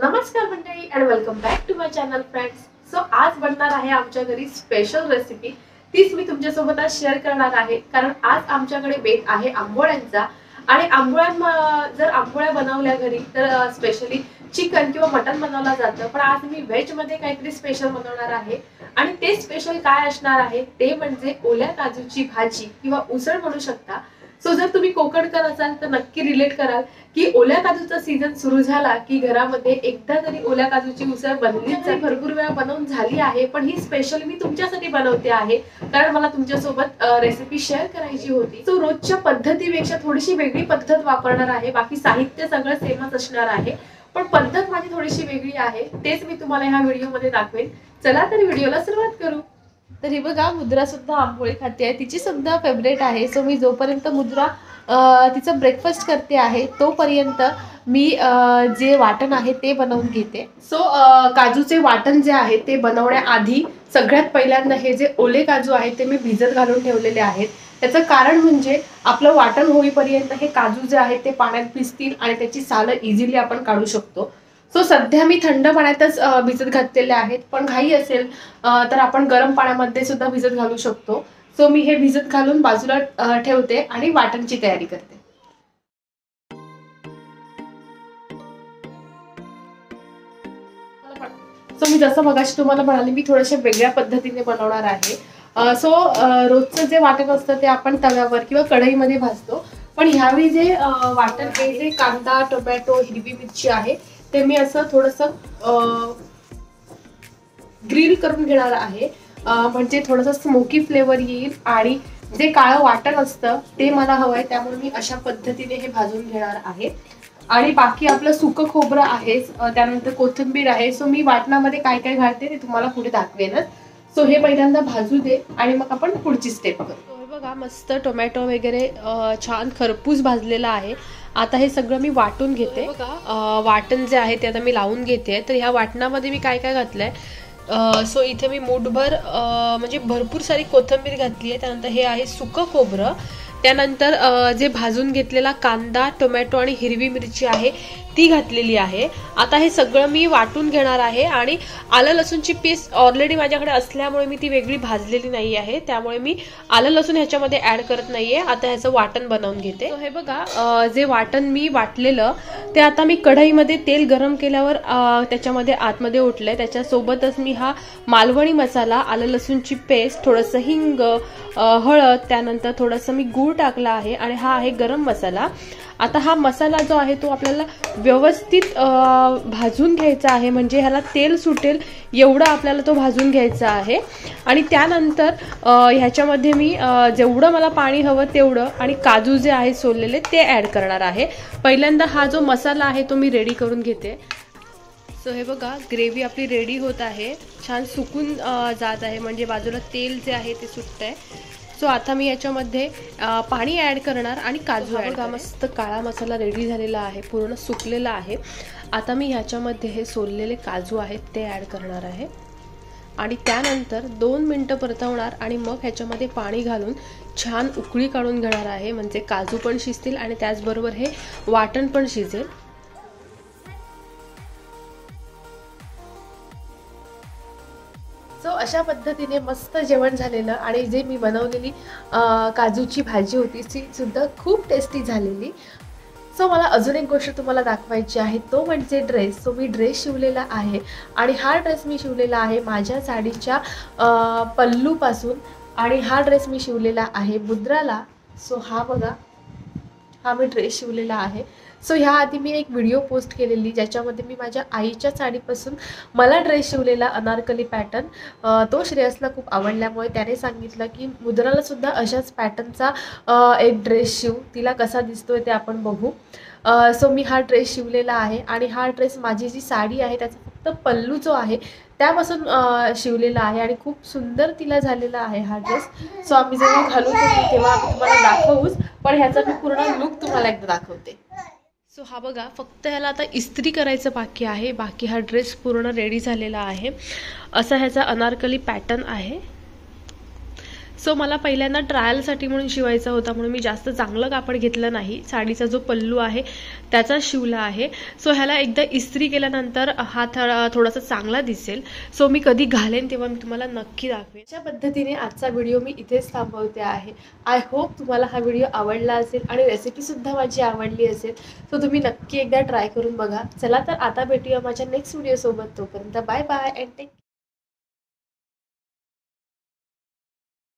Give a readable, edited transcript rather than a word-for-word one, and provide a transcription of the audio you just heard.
नमस्कार मंडळी and welcome back to my channel friends. So आज बनणार आहे आमच्या घरी स्पेशल रेसिपी. तीच मी तुमच्यासोबत आज शेअर करणार आहे, कारण आज आमच्याकडे बेत आहे आंबोळ्यांचा. आणि जर आंबोळ्या बनवल्या घरी तर स्पेशली चिकन किंवा मटन बनवलं जातं, पण आज मी व्हेज मध्ये काहीतरी स्पेशल बनवणार आहे. आणि ते स्पेशल काय असणार आहे ते म्हणजे ओल्या काजूची भाजी किंवा उसळ म्हणू शकता. सो जर तुम्ही कोकणकर असाल तर नक्की रिलेट कराल की ओल्या काजूचा सीझन सुरू झाला की घरामध्ये एकदा तरी ओल्या काजूची उसळ बनलीच जाते. भरपूर वेळा बनवून झाली आहे, पण ही स्पेशल मी तुमच्यासाठी बनवते आहे, कारण मला तुमच्यासोबत रेसिपी शेअर करायची होती. सो रोजच्या पद्धतीपेक्षा थोडीशी वेगळी पद्धत वापरणार आहे. बाकी साहित्य सगळं सेमच असणार आहे, पण पद्धत माझी थोडीशी वेगळी आहे. तेच मी तुम्हाला ह्या व्हिडिओमध्ये दाखवेन. चला तर व्हिडिओला सुरुवात करू. तर ही बघा, मुद्रा सुद्धा आंबोळी खाते आहे. तिची सुद्धा फेवरेट आहे. सो मी जोपर्यंत मुद्रा तिचं ब्रेकफास्ट करते आहे तोपर्यंत मी जे वाटण आहे ते बनवून घेते. सो काजूचे वाटण जे आहे ते बनवण्याआधी सगळ्यात पहिल्यांदा हे जे ओले काजू आहेत ते मी भिजत घालून ठेवलेले आहेत. त्याचं कारण म्हणजे आपलं वाटण होईपर्यंत हे काजू जे आहेत ते पाण्यात भिजतील आणि त्याची सालं इझिली आपण काढू शकतो. सो सध्या मी थंड पाण्यातच भिजत घातलेले आहेत, पण घाई असेल तर आपण गरम पाण्यामध्ये सुद्धा भिजत घालू शकतो. सो मी हे भिजत घालून बाजूला ठेवते आणि वाटणची तयारी करते. सो मी जसं मगाशी तुम्हाला म्हणाले, मी थोड्याशा वेगळ्या पद्धतीने बनवणार आहे. सो रोजचं जे वाटण असतं ते आपण तव्यावर किंवा कढईमध्ये भाजतो, पण ह्यावेळी जे वाटण हे जे कांदा, टोमॅटो, हिरवी मिरची आहे ते मी असं थोडंसं ग्रिल करून घेणार आहे, म्हणजे थोडंसं स्मोकी फ्लेवर येईल. आणि जे काळं वाटण असतं ते मला हवंय, त्यामुळे मी अशा पद्धतीने हे भाजून घेणार आहे. आणि बाकी आपलं सुकं खोबरं आहे, त्यानंतर कोथिंबीर आहे. सो मी वाटणामध्ये काय काय घालते ते तुम्हाला पुढे दाखवेनच. सो हे पहिल्यांदा भाजू दे आणि मग आपण पुढची स्टेप करू. बघा, मस्त टोमॅटो वगैरे छान खरपूस भाजलेला आहे. आता हे सगळं मी वाटून घेते. बघा, वाटण जे आहे ते आता मी लावून घेते. तर ह्या वाटणामध्ये मी काय काय घातलंय, सो इथे मी मूठभर म्हणजे भरपूर सारी कोथिंबीर घातली आहे. त्यानंतर हे आहे सुकं खोबरं, त्यानंतर जे भाजून घेतलेला कांदा, टोमॅटो आणि हिरवी मिरची आहे ती घातलेली आहे. आता हे सगळं मी वाटून घेणार आहे. आणि आलं लसूणची पेस्ट ऑलरेडी माझ्याकडे असल्यामुळे मी ती वेगळी भाजलेली नाही आहे, त्यामुळे मी आलं लसूण ह्याच्यामध्ये ऍड करत नाहीये. आता ह्याचं वाटण बनवून घेते. हे बघा, जे वाटण मी वाटलेलं ते आता मी कढईमध्ये तेल गरम केल्यावर त्याच्यामध्ये आतमध्ये ओतलंय. त्याच्यासोबतच मी हा मालवणी मसाला, आलं लसूणची पेस्ट, थोडंसं हिंग, हळद, त्यानंतर थोडंसं मी गूळ टाकला आहे आणि हा आहे गरम मसाला. आता हा मसाला जो आहे तो आपल्याला व्यवस्थित भाजून घ्यायचा आहे, म्हणजे ह्याला तेल सुटेल एवढा आपल्याला तो भाजून घ्यायचा आहे. आणि त्यानंतर ह्याच्यामध्ये मी जेवढं मला पाणी हवं तेवढं आणि काजू जे आहे सोललेले ते ऍड करणार आहे. पहिल्यांदा हा जो मसाला आहे तो मी रेडी करून घेते. सो हे बघा, ग्रेव्ही आपली रेडी होत आहे, छान सुकून जात आहे, म्हणजे बाजूला तेल जे आहे ते सुटतंय. सो आता मी याच्यामध्ये पाणी ऍड करणार आणि काजू ऍड करणार. मस्त काळा मसाला रेडी झालेला आहे, पूर्ण सुकलेला आहे. आता मी ह्याच्यामध्ये हे सोललेले काजू आहेत ते ऍड करणार आहे आणि त्यानंतर 2 मिनिटं परतवणार आणि मग ह्याच्यामध्ये पाणी घालून छान उकळी काढून घेणार आहे, म्हणजे काजू पण शिजतील आणि त्याचबरोबर हे वाटण पण शिजेल. सो अशा पद्धतीने मस्त जेवण झालेलं. आणि जे मी बनवलेली काजूची भाजी होती ती सुद्धा खूप टेस्टी झालेली. सो मला अजून एक गोष्ट तुम्हाला दाखवायची आहे, तो म्हणजे ड्रेस. सो मी ड्रेस शिवलेला आहे आणि हा ड्रेस मी शिवलेला आहे माझ्या साडीच्या पल्लूपासून. आणि हा ड्रेस मी शिवलेला आहे मुद्राला. सो हा बघा, हा मी ड्रेस शिवलेला आहे. सो ह्या आधी मी एक व्हिडिओ पोस्ट केलेली ज्याच्यामध्ये मी माझ्या आईच्या साडीपासून मला ड्रेस शिवलेला अनारकली पॅटर्न, तो श्रेयसला खूप आवडल्यामुळे त्याने सांगितलं की मुद्राला सुद्धा अशाच पॅटर्नचा एक ड्रेस शिव, तिला कसा दिसतोय ते आपण बघू. सो मी हा ड्रेस शिवलेला आहे आणि हा ड्रेस माझी जी साडी आहे त्याचा फक्त पल्लू जो आहे त्यापासून शिवलेला आहे आणि खूप सुंदर तिला झालेला आहे हा ड्रेस. सो आम्ही जेव्हा घालून तेव्हा आम्ही तुम्हाला दाखवूच, पण ह्याचा मी पूर्ण लुक तुम्हाला एकदा दाखवते. सो हा बघा, फक्त ह्याला आता इस्त्री करायचं बाकी आहे, बाकी हा ड्रेस पूर्ण रेडी झालेला आहे. असा ह्याचा अनारकली पॅटर्न आहे. सो मला पहिल्यांदा ट्रायलसाठी म्हणून शिवायचा होता, म्हणून मी जास्त चांगलं कापड घेतलं नाही. साडीचा जो पल्लू आहे त्याचा शिवला आहे. सो ह्याला एकदा इस्त्री केल्यानंतर हा थोडासा चांगला दिसेल. सो मी कधी घालेन तेव्हा मी तुम्हाला नक्की दाखवेन. अशा पद्धतीने आजचा व्हिडिओ मी इथेच थांबवते आहे. आय होप तुम्हाला हा व्हिडिओ आवडला असेल आणि रेसिपीसुद्धा माझी आवडली असेल. सो तुम्ही नक्की एकदा ट्राय करून बघा. चला तर आता भेटूया माझ्या नेक्स्ट व्हिडिओसोबत. तोपर्यंत बाय बाय अँड टेक